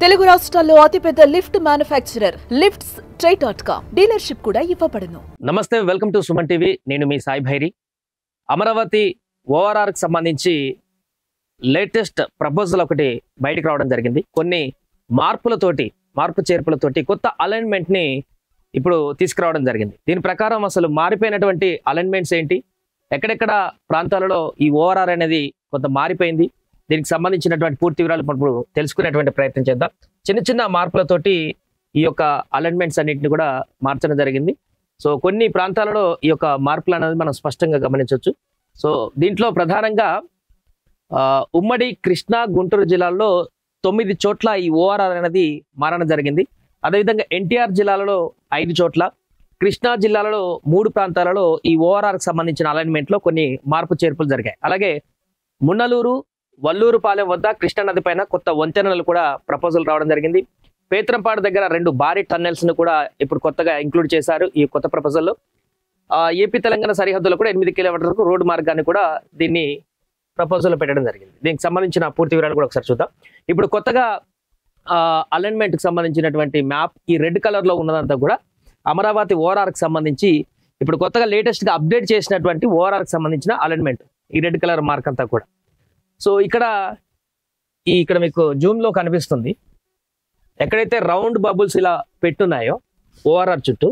తెలుగు రాష్ట్రాల్లో అతిపెద్ద lift manufacturer lifts ట్రై.com dealership కూడా ఇవ్వబడును. నమస్తే, వెల్కమ్ టు సుమన్ టీవీ. నేను మీ సాయి భైరి. అమరావతి ఓఆర్ఆర్ కి సంబంధించి లేటెస్ట్ ప్రపోజల్ ఒకటి బయటకు రావడం జరిగింది. కొన్ని మార్పు చేర్పులతోటి కొత్త అలైన్మెంట్ ని ఇప్పుడు తీసుకురావడం జరిగింది. దీని ప్రకారం అసలు మారిపోయినటువంటి అలైన్మెంట్స్ ఏంటి, ఎక్కడెక్కడ ప్రాంతాలలో ఈ ఓఆర్ఆర్ అనేది కొంత మారిపోయింది, దీనికి సంబంధించినటువంటి పూర్తి వివరాలు ఇప్పుడు తెలుసుకునేటువంటి ప్రయత్నం చేద్దాం. చిన్న చిన్న మార్పులతోటి ఈ యొక్క అలైన్మెంట్స్ అన్నింటిని కూడా మార్చడం జరిగింది. సో కొన్ని ప్రాంతాలలో ఈ యొక్క మార్పులు అనేది మనం స్పష్టంగా గమనించవచ్చు. సో దీంట్లో ప్రధానంగా ఉమ్మడి కృష్ణా గుంటూరు జిల్లాల్లో 9 చోట్ల ఈ ఓఆర్ఆర్ అనేది మారడం జరిగింది. అదేవిధంగా ఎన్టీఆర్ జిల్లాలలో 5 చోట్ల, కృష్ణా జిల్లాలలో 3 ప్రాంతాలలో ఈ ఓఆర్ఆర్కి సంబంధించిన అలైన్మెంట్లో కొన్ని మార్పు చేర్పులు జరిగాయి. అలాగే మున్నలూరు, వల్లూరుపాలెం వద్ద కృష్ణా నది పైన కొత్త వంతెనలు కూడా ప్రపోజల్ రావడం జరిగింది. పేత్రంపాడు దగ్గర 2 భారీ టన్నెల్స్ ను కూడా ఇప్పుడు కొత్తగా ఇంక్లూడ్ చేశారు ఈ కొత్త ప్రపోజల్లో. ఏపీ తెలంగాణ సరిహద్దులో కూడా 8 కిలోమీటర్లకు రోడ్డు మార్గాన్ని కూడా దీన్ని ప్రపోజల్ పెట్టడం జరిగింది. దీనికి సంబంధించిన పూర్తి వివరాలు కూడా ఒకసారి చూద్దాం. ఇప్పుడు కొత్తగా అలైన్మెంట్ కి సంబంధించినటువంటి మ్యాప్ ఈ రెడ్ కలర్ లో ఉన్నదంతా కూడా అమరావతి ఓఆర్ఆర్ కి సంబంధించి ఇప్పుడు కొత్తగా లేటెస్ట్ గా అప్డేట్ చేసినటువంటి ఓఆర్ఆర్ కి సంబంధించిన అలైన్మెంట్ ఈ రెడ్ కలర్ మార్క్ అంతా కూడా. సో ఇక్కడ మీకు జూమ్ లో కనిపిస్తుంది, ఎక్కడైతే రౌండ్ బబుల్స్ ఇలా పెట్టున్నాయో ఓఆర్ఆర్ చుట్టూ,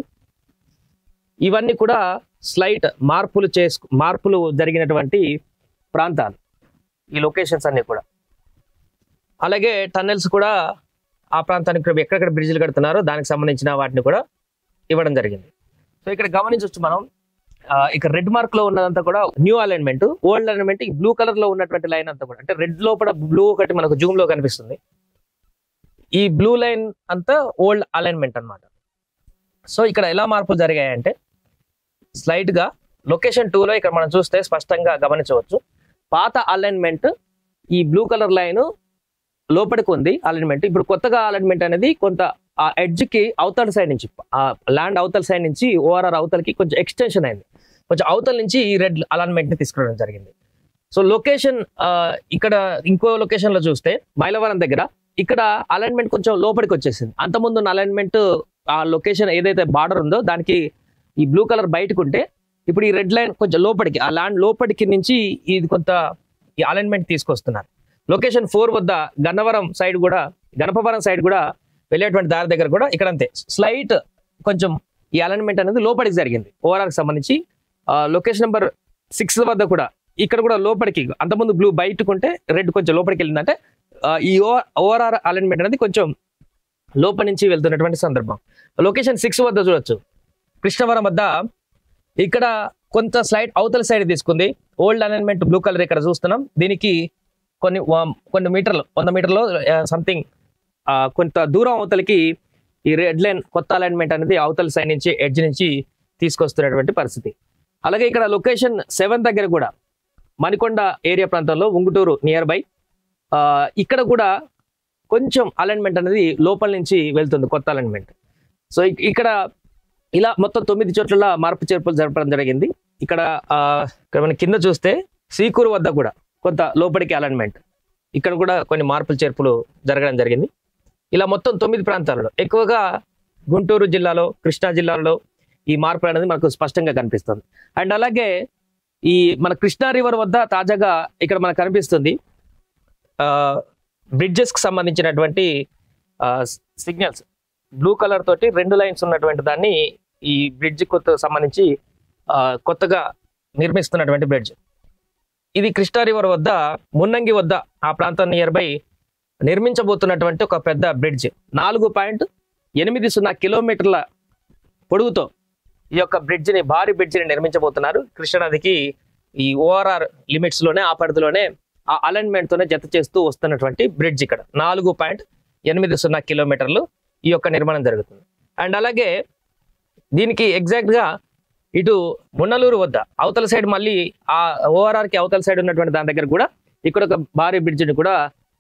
ఇవన్నీ కూడా స్లైట్ మార్పులు జరిగినటువంటి ప్రాంతాలు, ఈ లొకేషన్స్ అన్ని కూడా. అలాగే టన్నెల్స్ కూడా ఆ ప్రాంతానికి ఎక్కడెక్కడ బ్రిడ్జిలు కడుతున్నారో దానికి సంబంధించిన వాటిని కూడా ఇవ్వడం జరిగింది. సో ఇక్కడ గమనించవచ్చు మనం, ఇక్కడ రెడ్ మార్క్ లో ఉన్నదంతా కూడా న్యూ అలైన్మెంట్, ఓల్డ్ అలైన్మెంట్ ఈ బ్లూ కలర్ లో ఉన్నటువంటి లైన్ అంతా కూడా, అంటే రెడ్ లోపల బ్లూ ఒకటి మనకు జూమ్ లో కనిపిస్తుంది, ఈ బ్లూ లైన్ అంతా ఓల్డ్ అలైన్మెంట్ అన్నమాట. సో ఇక్కడ ఎలా మార్పులు జరిగాయంటే స్లైట్ గా లొకేషన్ 2 లో ఇక్కడ మనం చూస్తే స్పష్టంగా గమనించవచ్చు, పాత అలైన్మెంట్ ఈ బ్లూ కలర్ లైన్ లోపలికి ఉంది అలైన్మెంట్. ఇప్పుడు కొత్తగా అలైన్మెంట్ అనేది కొంత ఆ ఎడ్జ్ కి అవతల సైడ్ నుంచి, ఆ ల్యాండ్ అవతల సైడ్ నుంచి ఓఆర్ఆర్ అవతలకి కొంచెం ఎక్స్టెన్షన్ అయింది, కొంచెం అవతల నుంచి ఈ రెడ్ అలైన్మెంట్ ని తీసుకురావడం జరిగింది. సో లొకేషన్ ఇక్కడ ఇంకో లొకేషన్ లో చూస్తే మైలవరం దగ్గర ఇక్కడ అలైన్మెంట్ కొంచెం లోపలికి వచ్చేసింది. అంతకుముందు ఉన్న అలైన్మెంట్ ఆ లొకేషన్ ఏదైతే బార్డర్ ఉందో దానికి ఈ బ్లూ కలర్ బయటకు ఉంటే, ఇప్పుడు ఈ రెడ్ లైన్ కొంచెం లోపలికి, ఆ ల్యాండ్ లోపలికి నుంచి ఇది కొంత ఈ అలైన్మెంట్ తీసుకొస్తున్నారు. లొకేషన్ 4 వద్ద గన్నవరం సైడ్ కూడా, గణపవరం సైడ్ కూడా వెళ్ళేటువంటి దారి దగ్గర కూడా ఇక్కడ అంతే స్లైట్ కొంచెం ఈ అలైన్మెంట్ అనేది లోపలికి జరిగింది ఓఆర్ఆర్కి సంబంధించి. లొకేషన్ నెంబర్ 6 వద్ద కూడా ఇక్కడ కూడా లోపలికి, అంతకుముందు బ్లూ బయటకు ఉంటే రెడ్ కొంచెం లోపలికి వెళ్ళిందంటే ఈ ఓఆర్ఆర్ అలైన్మెంట్ అనేది కొంచెం లోపలి నుంచి వెళ్తున్నటువంటి సందర్భం. లొకేషన్ 6 వద్ద చూడొచ్చు, కృష్ణవరం వద్ద ఇక్కడ కొంత స్లైడ్ అవతల సైడ్ తీసుకుంది. ఓల్డ్ అలైన్మెంట్ బ్లూ కలర్ ఇక్కడ చూస్తున్నాం, దీనికి కొన్ని మీటర్లు, 100 మీటర్లు సంథింగ్ కొంత దూరం అవతలకి ఈ రెడ్ లైన్ కొత్త అలైన్మెంట్ అనేది అవతల సైడ్ నుంచి ఎడ్జ్ నుంచి తీసుకొస్తున్నటువంటి పరిస్థితి. అలాగే ఇక్కడ లొకేషన్ 7 దగ్గర కూడా మణికొండ ఏరియా ప్రాంతంలో ఉంగుటూరు నియర్ బై, ఇక్కడ కూడా కొంచెం అలైన్మెంట్ అనేది లోపల నుంచి వెళ్తుంది కొత్త అలైన్మెంట్. సో ఇక్కడ ఇలా మొత్తం 9 చోట్ల మార్పు చేర్పులు జరపడం జరిగింది. ఇక్కడ మన కింద చూస్తే శ్రీకూరు వద్ద కూడా కొంత లోపలికి అలైన్మెంట్, ఇక్కడ కూడా కొన్ని మార్పులు చేర్పులు జరగడం జరిగింది. ఇలా మొత్తం 9 ప్రాంతాలలో, ఎక్కువగా గుంటూరు జిల్లాలో, కృష్ణా జిల్లాలో ఈ మార్పులు అనేది మనకు స్పష్టంగా కనిపిస్తుంది. అండ్ అలాగే ఈ మన కృష్ణా రివర్ వద్ద తాజాగా ఇక్కడ మనకు కనిపిస్తుంది బ్రిడ్జెస్ కి సంబంధించినటువంటి సిగ్నల్స్ బ్లూ కలర్ తోటి 2 లైన్స్ ఉన్నటువంటి దాన్ని ఈ బ్రిడ్జ్ సంబంధించి కొత్తగా నిర్మిస్తున్నటువంటి బ్రిడ్జ్. ఇది కృష్ణా రివర్ వద్ద మున్నంగి వద్ద ఆ ప్రాంతం నియర్ బై నిర్మించబోతున్నటువంటి ఒక పెద్ద బ్రిడ్జ్, 4.80 కిలోమీటర్ల పొడవుతో ఈ యొక్క బ్రిడ్జిని, భారీ బ్రిడ్జిని నిర్మించబోతున్నారు. కృష్ణానదికి ఈ ఓఆర్ఆర్ లిమిట్స్ లోనే, ఆ పరిధిలోనే ఆ అలైన్మెంట్ తోనే జత చేస్తూ వస్తున్నటువంటి బ్రిడ్జ్. ఇక్కడ 4.80 కిలోమీటర్లు ఈ యొక్క నిర్మాణం జరుగుతుంది. అండ్ అలాగే దీనికి ఎగ్జాక్ట్ గా ఇటు మున్నలూరు వద్ద అవతల సైడ్, మళ్ళీ ఆ ఓఆర్ఆర్ కి అవతల సైడ్ ఉన్నటువంటి దాని దగ్గర కూడా ఇక్కడ ఒక భారీ బ్రిడ్జిని కూడా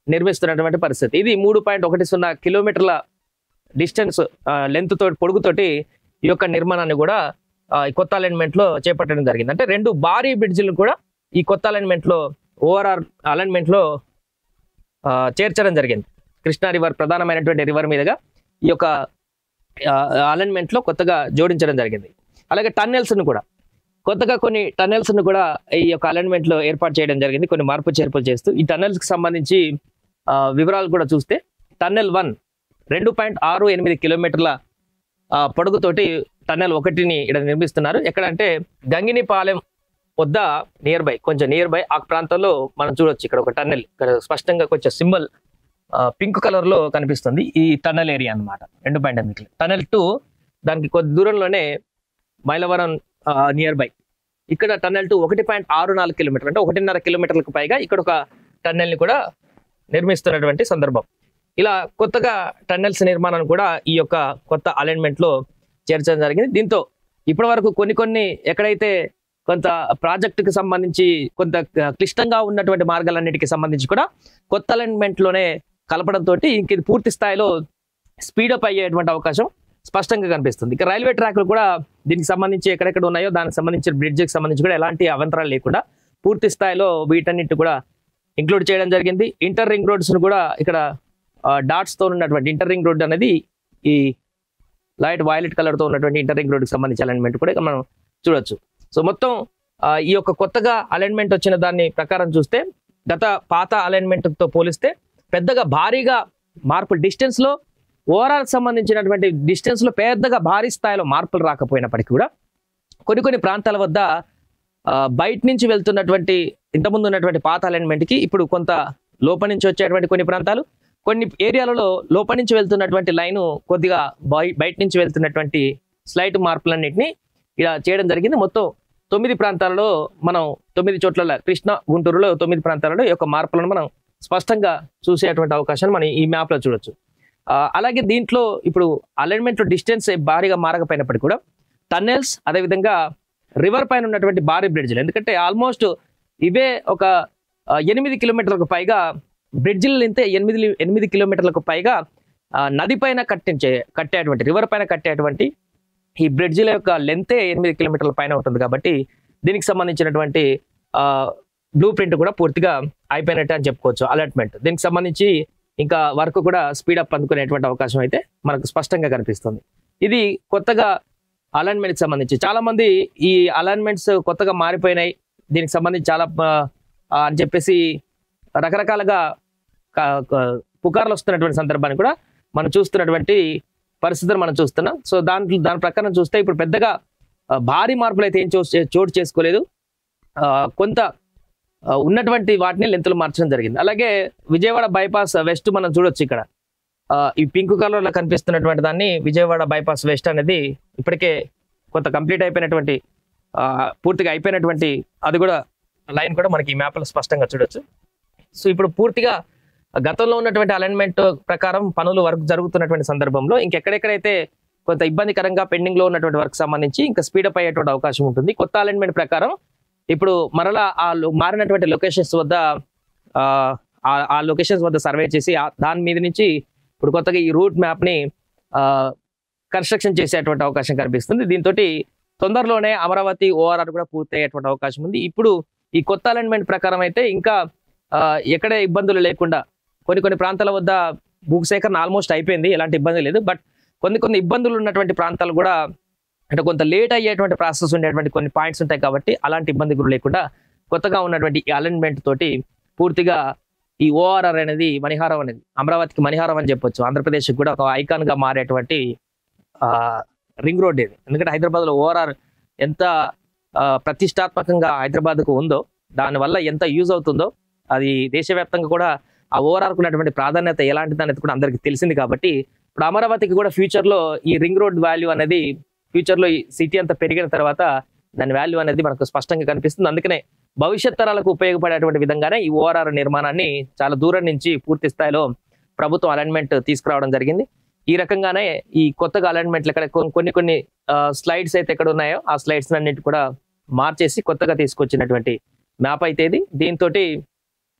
నిర్మిస్తున్నటువంటి పరిస్థితి. ఇది 3.10 కిలోమీటర్ల డిస్టెన్స్ లెంత్ తోటి, పొడుగుతోటి ఈ యొక్క నిర్మాణాన్ని కూడా కొత్త అలైన్మెంట్ లో చేపట్టడం జరిగింది. అంటే 2 భారీ బ్రిడ్జిలు కూడా ఈ కొత్త అలైన్మెంట్ లో, ఓఆర్ఆర్ అలైన్మెంట్ లో చేర్చడం జరిగింది. కృష్ణా రివర్ ప్రధానమైనటువంటి రివర్ మీదుగా ఈ యొక్క అలైన్మెంట్ లో కొత్తగా జోడించడం జరిగింది. అలాగే టన్నెల్స్ ను కూడా కొత్తగా కొన్ని టన్నెల్స్ ను కూడా ఈ యొక్క అలైన్మెంట్ లో ఏర్పాటు చేయడం జరిగింది, కొన్ని మార్పు చేర్పులు చేస్తూ. ఈ టన్నెల్స్ కి సంబంధించి వివరాలు కూడా చూస్తే టన్నెల్ 1 2.68 కిలోమీటర్ల పొడుగుతోటి టన్నెల్ 1ని ఇక్కడ నిర్మిస్తున్నారు. ఎక్కడంటే గంగినిపాలెం వద్ద కొంచెం నియర్ బై ఆ ప్రాంతంలో మనం చూడొచ్చు. ఇక్కడ ఒక టన్నెల్, ఇక్కడ స్పష్టంగా కొంచెం సింబల్ పింక్ కలర్ లో కనిపిస్తుంది. ఈ టన్నెల్ ఏరియా అన్నమాట 2.8. టన్నెల్ 2 దానికి కొద్ది దూరంలోనే మైలవరం నియర్ బై. ఇక్కడ టన్నెల్ 2 1.64 కిలోమీటర్, అంటే 1.5 కిలోమీటర్లకు పైగా ఇక్కడ ఒక టన్నెల్ ని కూడా నిర్మిస్తున్నటువంటి సందర్భం. ఇలా కొత్తగా టన్నెల్స్ నిర్మాణాన్ని కూడా ఈ యొక్క కొత్త అలైన్మెంట్ లో చేర్చడం జరిగింది. దీంతో ఇప్పటి వరకు కొన్ని ఎక్కడైతే కొంత ప్రాజెక్టుకి సంబంధించి కొంత క్లిష్టంగా ఉన్నటువంటి మార్గాలన్నిటికీ సంబంధించి కూడా కొత్త అలైన్మెంట్ లోనే కలపడంతో ఇంక ఇది పూర్తి స్థాయిలో స్పీడప్ అయ్యేటువంటి అవకాశం స్పష్టంగా కనిపిస్తుంది. ఇక రైల్వే ట్రాక్లు కూడా దీనికి సంబంధించి ఎక్కడెక్కడ ఉన్నాయో దానికి సంబంధించిన బ్రిడ్జికి సంబంధించి కూడా ఎలాంటి అవంతరాలు లేకుండా పూర్తి స్థాయిలో వీటన్నిటి కూడా ఇంక్లూడ్ చేయడం జరిగింది. ఇంటర్ రింగ్ రోడ్స్ ను కూడా ఇక్కడ డాట్స్ తో ఉన్నటువంటి ఇంటర్ రింగ్ రోడ్ అనేది ఈ లైట్ వైలెట్ కలర్ తో ఉన్నటువంటి ఇంటర్ రింగ్ రోడ్ కి సంబంధించి అలైన్మెంట్ కూడా మనం చూడొచ్చు. సో మొత్తం ఈ యొక్క కొత్తగా అలైన్మెంట్ వచ్చిన దాన్ని ప్రకారం చూస్తే గత పాత అలైన్మెంట్ తో పోలిస్తే పెద్దగా భారీగా మార్పులు డిస్టెన్స్ లో ఓవరాల్ సంబంధించినటువంటి డిస్టెన్స్ లో పెద్దగా భారీ స్థాయిలో మార్పులు రాకపోయినప్పటికీ కూడా కొన్ని ప్రాంతాల వద్ద బయట నుంచి వెళ్తున్నటువంటి ఇంతకుముందు ఉన్నటువంటి పాత అలైన్మెంట్ కి ఇప్పుడు కొంత లోపల నుంచి వచ్చేటువంటి కొన్ని ప్రాంతాలు, కొన్ని ఏరియాలలో లోపల నుంచి వెళ్తున్నటువంటి లైన్ కొద్దిగా బయట నుంచి వెళ్తున్నటువంటి స్లైట్ మార్పులన్నింటినీ ఇలా చేయడం జరిగింది. మొత్తం 9 ప్రాంతాలలో మనం 9 చోట్ల కృష్ణా గుంటూరులో 9 ప్రాంతాలలో ఈ యొక్క మార్పులను మనం స్పష్టంగా చూసేటువంటి అవకాశాన్ని మనం ఈ మ్యాప్ లో చూడొచ్చు. అలాగే దీంట్లో ఇప్పుడు అలైన్మెంట్ లో డిస్టెన్స్ భారీగా మారకపోయినప్పటికీ కూడా టన్నెల్స్, అదేవిధంగా రివర్ పైన ఉన్నటువంటి భారీ బ్రిడ్జ్లు, ఎందుకంటే ఆల్మోస్ట్ ఇవే ఒక 8 కిలోమీటర్లకు పైగా బ్రిడ్జిలు నింతే 8 కిలోమీటర్లకు పైగా నది పైన కట్టేటువంటి రివర్ పైన కట్టేటువంటి ఈ బ్రిడ్జిల యొక్క లెంతే 8 కిలోమీటర్ల పైన ఉంటుంది. కాబట్టి దీనికి సంబంధించినటువంటి బ్లూ ప్రింట్ కూడా పూర్తిగా అయిపోయినట్టు అని చెప్పుకోవచ్చు. అలాట్మెంట్ దీనికి సంబంధించి ఇంకా వర్క్ కూడా స్పీడప్ అందుకునేటువంటి అవకాశం అయితే మనకు స్పష్టంగా కనిపిస్తుంది. ఇది కొత్తగా అలైన్మెంట్కి సంబంధించి చాలా మంది ఈ అలైన్మెంట్స్ కొత్తగా మారిపోయినాయి, దీనికి సంబంధించి చాలా అని చెప్పేసి రకరకాలుగా పుకార్లు వస్తున్నటువంటి సందర్భాన్ని కూడా మనం చూస్తున్నటువంటి పరిస్థితులు మనం చూస్తున్నాం. సో దాని ప్రకారం చూస్తే ఇప్పుడు పెద్దగా భారీ మార్పులు అయితే ఏం చోటు చేసుకోలేదు. కొంత ఉన్నటువంటి వాటిని లెంతులు మార్చడం జరిగింది. అలాగే విజయవాడ బైపాస్ వెస్ట్ మనం చూడొచ్చు. ఇక్కడ ఈ పింక్ కలర్ లో కనిపిస్తున్నటువంటి దాన్ని విజయవాడ బైపాస్ వెస్ట్ అనేది ఇప్పటికే కొంత కంప్లీట్ అయిపోయినటువంటి పూర్తిగా అయిపోయినటువంటి అది కూడా లైన్ కూడా మనకి ఈ మ్యాప్ లో స్పష్టంగా చూడొచ్చు. సో ఇప్పుడు పూర్తిగా గతంలో ఉన్నటువంటి అలైన్మెంట్ ప్రకారం పనులు వర్క్ జరుగుతున్నటువంటి సందర్భంలో ఇంకెక్కడెక్కడైతే కొంత ఇబ్బందికరంగా పెండింగ్ లో ఉన్నటువంటి వర్క్ సంబంధించి ఇంకా స్పీడప్ అయ్యేటువంటి అవకాశం ఉంటుంది. కొత్త అలైన్మెంట్ ప్రకారం ఇప్పుడు మరలా మారినటువంటి లొకేషన్స్ వద్ద ఆ లొకేషన్స్ వద్ద సర్వే చేసి దాని మీద నుంచి ఇప్పుడు కొత్తగా ఈ రూట్ మ్యాప్ ని కన్స్ట్రక్షన్ చేసేటువంటి అవకాశం కనిపిస్తుంది. దీంతో తొందరలోనే అమరావతి ఓఆర్ఆర్ కూడా పూర్తి అయ్యేటువంటి అవకాశం ఉంది. ఇప్పుడు ఈ కొత్త అలైన్మెంట్ ప్రకారం అయితే ఇంకా ఎక్కడ ఇబ్బందులు లేకుండా కొన్ని ప్రాంతాల వద్ద భూసేకరణ ఆల్మోస్ట్ అయిపోయింది, ఎలాంటి ఇబ్బంది లేదు. బట్ కొన్ని ఇబ్బందులు ఉన్నటువంటి ప్రాంతాలు కూడా అంటే కొంత లేట్ అయ్యేటువంటి ప్రాసెస్ ఉండేటువంటి కొన్ని పాయింట్స్ ఉంటాయి. కాబట్టి అలాంటి ఇబ్బంది కూడా లేకుండా కొత్తగా ఉన్నటువంటి ఈ అలైన్మెంట్ తోటి పూర్తిగా ఈ ఓఆర్ఆర్ అనేది మణిహారం అనేది అమరావతికి మణిహారం అని చెప్పొచ్చు. ఆంధ్రప్రదేశ్ కూడా ఒక ఐకాన్ గా మారేటువంటి రింగ్ రోడ్ ఇది. ఎందుకంటే హైదరాబాద్ లో ఓఆర్ఆర్ ఎంత ప్రతిష్టాత్మకంగా హైదరాబాద్ కు ఉందో, దానివల్ల ఎంత యూజ్ అవుతుందో అది దేశవ్యాప్తంగా కూడా ఆ ఓఆర్ఆర్ ఉన్నటువంటి ప్రాధాన్యత ఎలాంటిది అనేది కూడా అందరికి తెలిసింది. కాబట్టి ఇప్పుడు అమరావతికి కూడా ఫ్యూచర్ లో ఈ రింగ్ రోడ్ వాల్యూ అనేది ఫ్యూచర్ లో ఈ సిటీ అంతా పెరిగిన తర్వాత దాని వాల్యూ అనేది మనకు స్పష్టంగా కనిపిస్తుంది. అందుకనే భవిష్యత్ తరాలకు ఉపయోగపడేటువంటి విధంగానే ఈ ఓఆర్ఆర్ నిర్మాణాన్ని చాలా దూరం నుంచి పూర్తి స్థాయిలో ప్రభుత్వం అలైన్మెంట్ తీసుకురావడం జరిగింది. ఈ రకంగానే ఈ కొత్తగా అలైన్మెంట్లు ఎక్కడ కొన్ని స్లైడ్స్ అయితే ఎక్కడ ఉన్నాయో ఆ స్లైడ్స్ అన్నింటి కూడా మార్చేసి కొత్తగా తీసుకొచ్చినటువంటి మ్యాప్ అయితే ఇది. దీంతో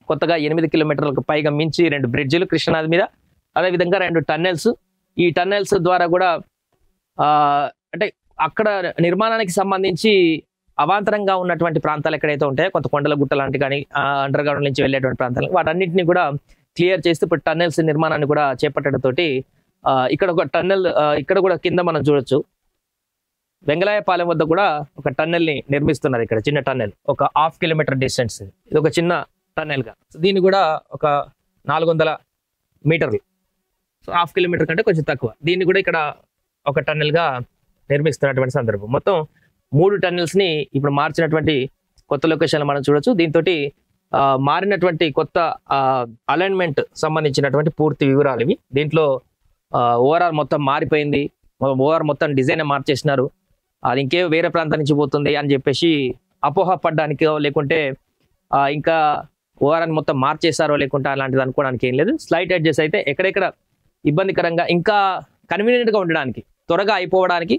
కొత్తగా 8 కిలోమీటర్లకు పైగా మించి 2 బ్రిడ్జిలు కృష్ణానది మీద, అదేవిధంగా 2 టన్నెల్స్. ఈ టన్నెల్స్ ద్వారా కూడా అంటే అక్కడ నిర్మాణానికి సంబంధించి అవాంతరంగా ఉన్నటువంటి ప్రాంతాలు ఎక్కడైతే ఉంటాయో కొంత కొండల గుట్ట లాంటి కానీ అండర్ గ్రౌండ్ నుంచి వెళ్ళేటువంటి ప్రాంతాలు వాటన్నింటినీ కూడా క్లియర్ చేస్తూ ఇప్పుడు టన్నెల్స్ నిర్మాణాన్ని కూడా చేపట్టడంతో ఇక్కడ ఒక టన్నెల్ ఇక్కడ కూడా కింద మనం చూడొచ్చు. వెంగళాయపాలెం వద్ద కూడా ఒక టన్నెల్ ని నిర్మిస్తున్నారు. ఇక్కడ చిన్న టన్నెల్, ఒక 1/2 కిలోమీటర్ డిస్టెన్స్. ఇది ఒక చిన్న టన్నెల్ గా, దీన్ని కూడా ఒక 400 మీటర్లు, 1/2 కిలోమీటర్ కంటే కొంచెం తక్కువ. దీన్ని కూడా ఇక్కడ ఒక టన్నెల్ గా నిర్మిస్తున్నటువంటి సందర్భం. మొత్తం 3 టన్నెల్స్ ని ఇప్పుడు మార్చినటువంటి కొత్త లొకేషన్ మనం చూడొచ్చు. దీంతో మారినటువంటి కొత్త అలైన్మెంట్ సంబంధించినటువంటి పూర్తి వివరాలు ఇవి. దీంట్లో ఓవరాల్ మొత్తం మారిపోయింది, ఓవరాల్ మొత్తం డిజైన్ మార్చేసినారు. అది ఇంకే వేరే ప్రాంతం నుంచి పోతుంది అని చెప్పేసి అపోహ పడ్డానికి, లేకుంటే ఇంకా ఓవరాల్ మొత్తం మార్చేసారో లేకుంటే అలాంటిది అనుకోవడానికి ఏం లేదు. స్లైట్ ఎడ్జెస్ అయితే ఎక్కడెక్కడ ఇబ్బందికరంగా, ఇంకా కన్వీనియంట్గా ఉండడానికి, త్వరగా అయిపోవడానికి,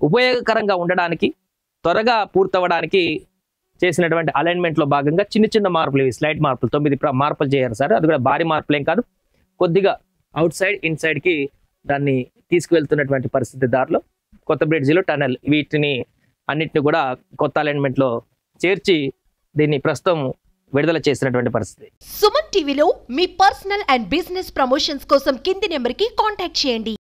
ఉపయోగకరంగా ఉండడానికి, త్వరగా పూర్తవడానికి చేసినటువంటి అలైన్మెంట్ లో భాగంగా చిన్న చిన్న మార్పులు, ఇవి స్లైట్ మార్పులు, 9 మార్పులు చేయారు సార్. అది కూడా భారీ మార్పులు ఏం కాదు, కొద్దిగా అవుట్ సైడ్ ఇన్ సైడ్ కి దాన్ని తీసుకువెళ్తున్నటువంటి పరిస్థితి. దారిలో కొత్త బ్రిడ్జిలో టనల్, వీటిని అన్నిటిని కూడా కొత్త అలైన్మెంట్ లో చేర్చి దీన్ని ప్రస్తుతం విడుదల చేసినటువంటి పరిస్థితి. సుమన్ టీవీలో మీ పర్సనల్ అండ్ బిజినెస్ ప్రమోషన్స్ కోసం కింది నెంబర్ కి కాంటాక్ట్ చేయండి.